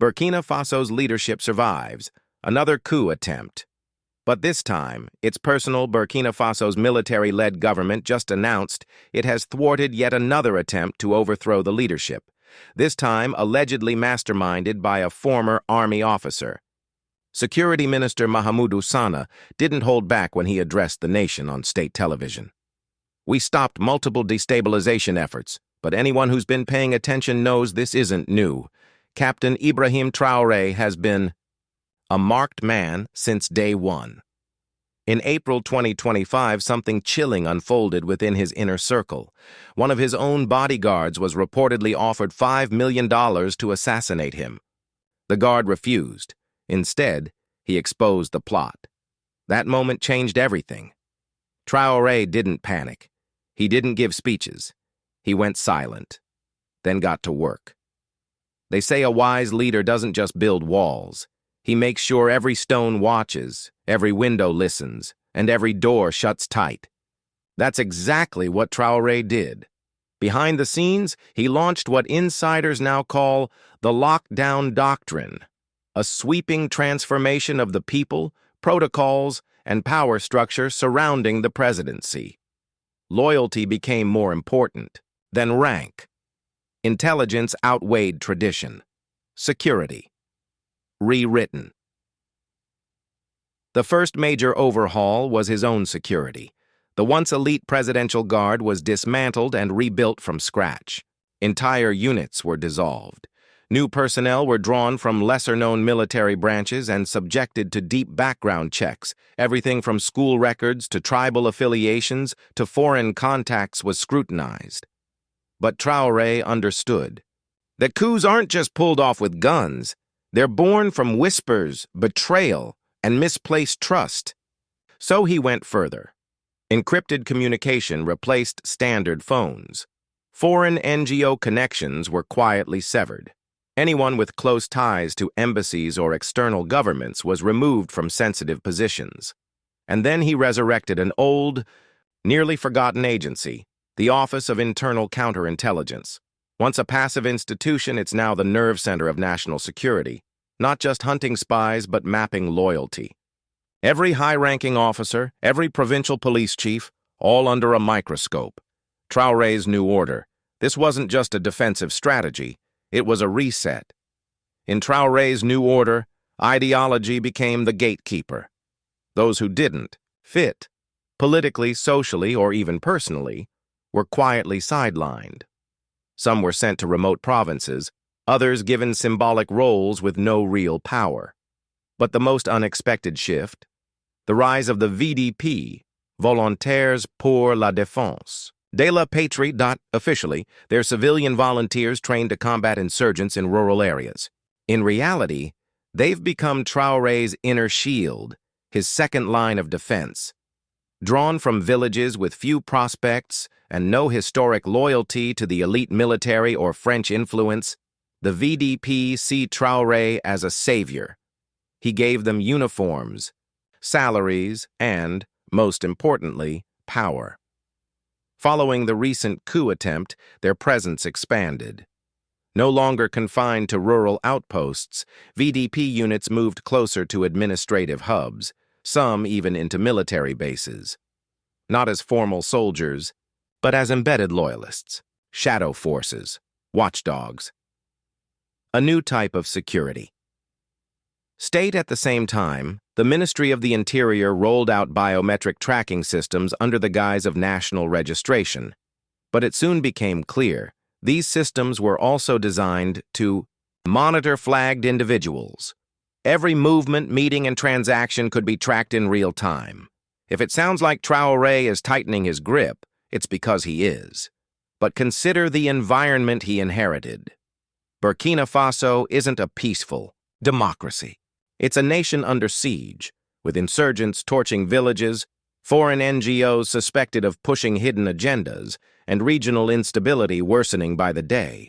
Burkina Faso's leadership survives, another coup attempt. But this time, its personal Burkina Faso's military-led government just announced it has thwarted yet another attempt to overthrow the leadership, this time allegedly masterminded by a former army officer. Security Minister Mahamadou Sana didn't hold back when he addressed the nation on state television. "We stopped multiple destabilization efforts, but anyone who's been paying attention knows this isn't new. Captain Ibrahim Traoré has been a marked man since day one." In April 2025, something chilling unfolded within his inner circle. One of his own bodyguards was reportedly offered $5 million to assassinate him. The guard refused. Instead, he exposed the plot. That moment changed everything. Traoré didn't panic. He didn't give speeches. He went silent, then got to work. They say a wise leader doesn't just build walls. He makes sure every stone watches, every window listens, and every door shuts tight. That's exactly what Traoré did. Behind the scenes, he launched what insiders now call the lockdown doctrine, a sweeping transformation of the people, protocols, and power structure surrounding the presidency. Loyalty became more important than rank. Intelligence outweighed tradition. Security. Rewritten. The first major overhaul was his own security. The once elite presidential guard was dismantled and rebuilt from scratch. Entire units were dissolved. New personnel were drawn from lesser-known military branches and subjected to deep background checks. Everything from school records to tribal affiliations to foreign contacts was scrutinized. But Traoré understood that coups aren't just pulled off with guns. They're born from whispers, betrayal, and misplaced trust. So he went further. Encrypted communication replaced standard phones. Foreign NGO connections were quietly severed. Anyone with close ties to embassies or external governments was removed from sensitive positions. And then he resurrected an old, nearly forgotten agency, the Office of Internal Counterintelligence. Once a passive institution, it's now the nerve center of national security, not just hunting spies, but mapping loyalty. Every high-ranking officer, every provincial police chief, all under a microscope. Traoré's new order. This wasn't just a defensive strategy. It was a reset. In Traoré's new order, ideology became the gatekeeper. Those who didn't fit, politically, socially, or even personally, were quietly sidelined. Some were sent to remote provinces, others given symbolic roles with no real power. But the most unexpected shift, the rise of the VDP, Volontaires pour la Défense. De la Patrie. Officially, they're civilian volunteers trained to combat insurgents in rural areas. In reality, they've become Traoré's inner shield, his second line of defense. Drawn from villages with few prospects and no historic loyalty to the elite military or French influence, the VDP see Traoré as a savior. He gave them uniforms, salaries, and, most importantly, power. Following the recent coup attempt, their presence expanded. No longer confined to rural outposts, VDP units moved closer to administrative hubs, some even into military bases. Not as formal soldiers, but as embedded loyalists, shadow forces, watchdogs. A new type of security. State at the same time, the Ministry of the Interior rolled out biometric tracking systems under the guise of national registration. But it soon became clear these systems were also designed to monitor flagged individuals. Every movement, meeting, and transaction could be tracked in real time. If it sounds like Traoré is tightening his grip, it's because he is. But consider the environment he inherited. Burkina Faso isn't a peaceful democracy. It's a nation under siege, with insurgents torching villages, foreign NGOs suspected of pushing hidden agendas, and regional instability worsening by the day.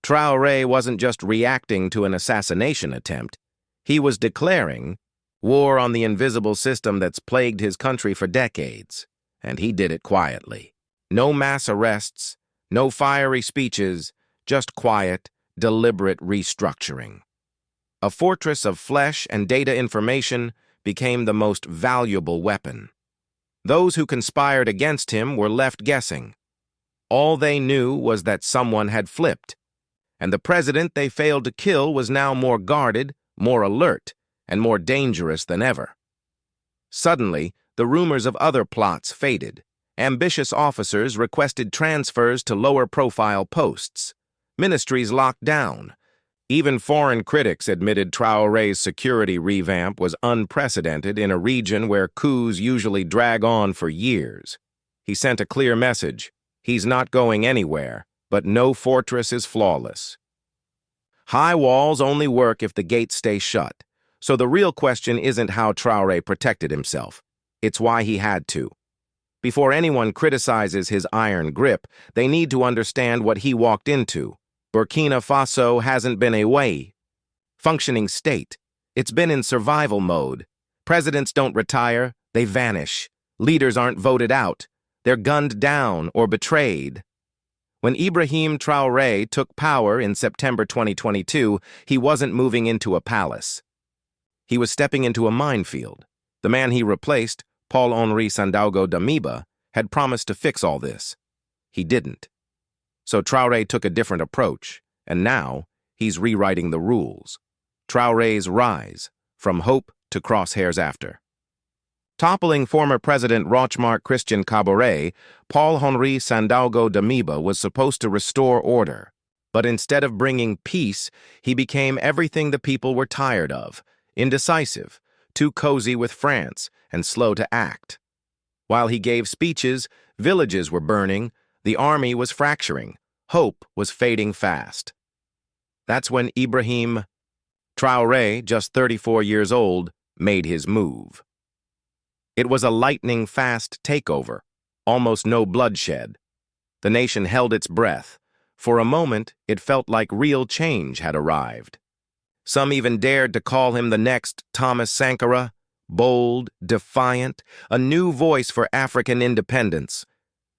Traoré wasn't just reacting to an assassination attempt. He was declaring war on the invisible system that's plagued his country for decades, and he did it quietly. No mass arrests, no fiery speeches, just quiet, deliberate restructuring. A fortress of flesh and data information became the most valuable weapon. Those who conspired against him were left guessing. All they knew was that someone had flipped, and the president they failed to kill was now more guarded, more alert, and more dangerous than ever. Suddenly, the rumors of other plots faded. Ambitious officers requested transfers to lower-profile posts. Ministries locked down. Even foreign critics admitted Traoré's security revamp was unprecedented in a region where coups usually drag on for years. He sent a clear message. He's not going anywhere, but no fortress is flawless. High walls only work if the gates stay shut. So the real question isn't how Traoré protected himself. It's why he had to. Before anyone criticizes his iron grip, they need to understand what he walked into. Burkina Faso hasn't been a functioning state. It's been in survival mode. Presidents don't retire, they vanish. Leaders aren't voted out. They're gunned down or betrayed. When Ibrahim Traoré took power in September 2022, he wasn't moving into a palace. He was stepping into a minefield. The man he replaced, Paul-Henri Sandaogo Damiba, had promised to fix all this. He didn't. So Traoré took a different approach, and now he's rewriting the rules. Traoré's rise, from hope to crosshairs after. Toppling former President Rochmark Christian Kabore, Paul-Henri Sandaogo Damiba was supposed to restore order. But instead of bringing peace, he became everything the people were tired of: indecisive, too cozy with France, and slow to act. While he gave speeches, villages were burning, the army was fracturing, hope was fading fast. That's when Ibrahim Traoré, just 34 years old, made his move. It was a lightning-fast takeover, almost no bloodshed. The nation held its breath. For a moment, it felt like real change had arrived. Some even dared to call him the next Thomas Sankara, bold, defiant, a new voice for African independence.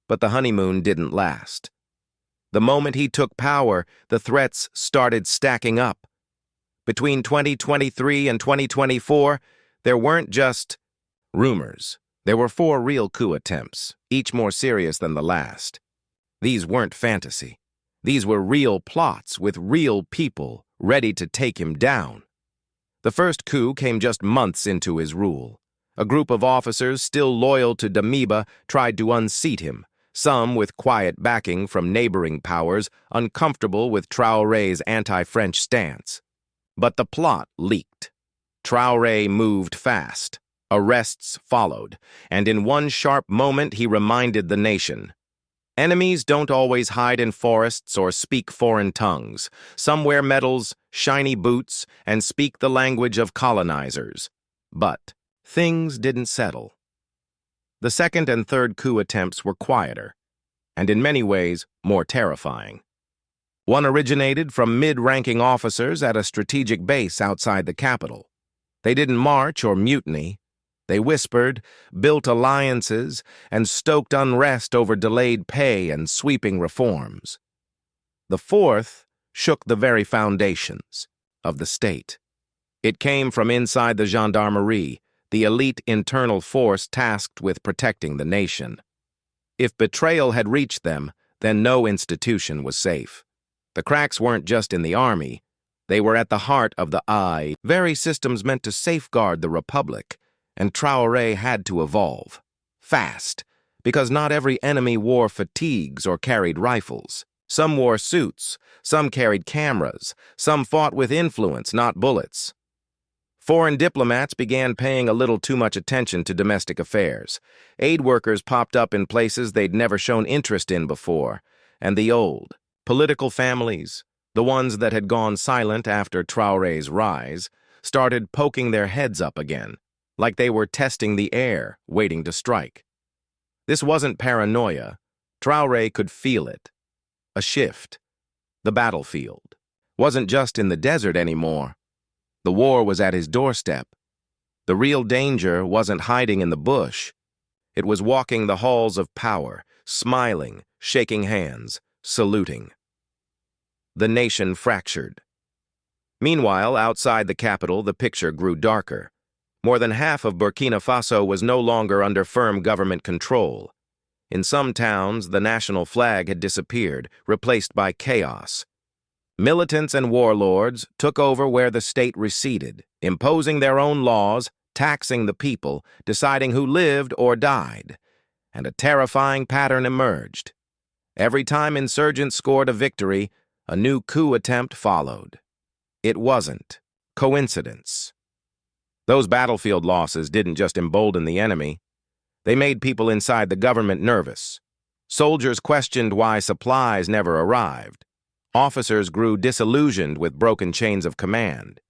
But the honeymoon didn't last. The moment he took power, the threats started stacking up. Between 2023 and 2024, there weren't just rumors. There were 4 real coup attempts, each more serious than the last. These weren't fantasy. These were real plots with real people ready to take him down. The first coup came just months into his rule. A group of officers still loyal to Damiba tried to unseat him, some with quiet backing from neighboring powers, uncomfortable with Traoré's anti-French stance. But the plot leaked. Traoré moved fast. Arrests followed, and in one sharp moment he reminded the nation. Enemies don't always hide in forests or speak foreign tongues. Some wear medals, shiny boots, and speak the language of colonizers. But things didn't settle. The second and third coup attempts were quieter, and in many ways more terrifying. One originated from mid-ranking officers at a strategic base outside the capital. They didn't march or mutiny. They whispered, built alliances, and stoked unrest over delayed pay and sweeping reforms. The fourth shook the very foundations of the state. It came from inside the gendarmerie, the elite internal force tasked with protecting the nation. If betrayal had reached them, then no institution was safe. The cracks weren't just in the army. They were at the heart of the very systems meant to safeguard the republic. And Traoré had to evolve. Fast. Because not every enemy wore fatigues or carried rifles. Some wore suits. Some carried cameras. Some fought with influence, not bullets. Foreign diplomats began paying a little too much attention to domestic affairs. Aid workers popped up in places they'd never shown interest in before. And the old, political families, the ones that had gone silent after Traoré's rise, started poking their heads up again, like they were testing the air, waiting to strike. This wasn't paranoia. Traoré could feel it. A shift. The battlefield wasn't just in the desert anymore. The war was at his doorstep. The real danger wasn't hiding in the bush. It was walking the halls of power, smiling, shaking hands, saluting. The nation fractured. Meanwhile, outside the capital, the picture grew darker. More than half of Burkina Faso was no longer under firm government control. In some towns, the national flag had disappeared, replaced by chaos. Militants and warlords took over where the state receded, imposing their own laws, taxing the people, deciding who lived or died. And a terrifying pattern emerged. Every time insurgents scored a victory, a new coup attempt followed. It wasn't coincidence. Those battlefield losses didn't just embolden the enemy. They made people inside the government nervous. Soldiers questioned why supplies never arrived. Officers grew disillusioned with broken chains of command.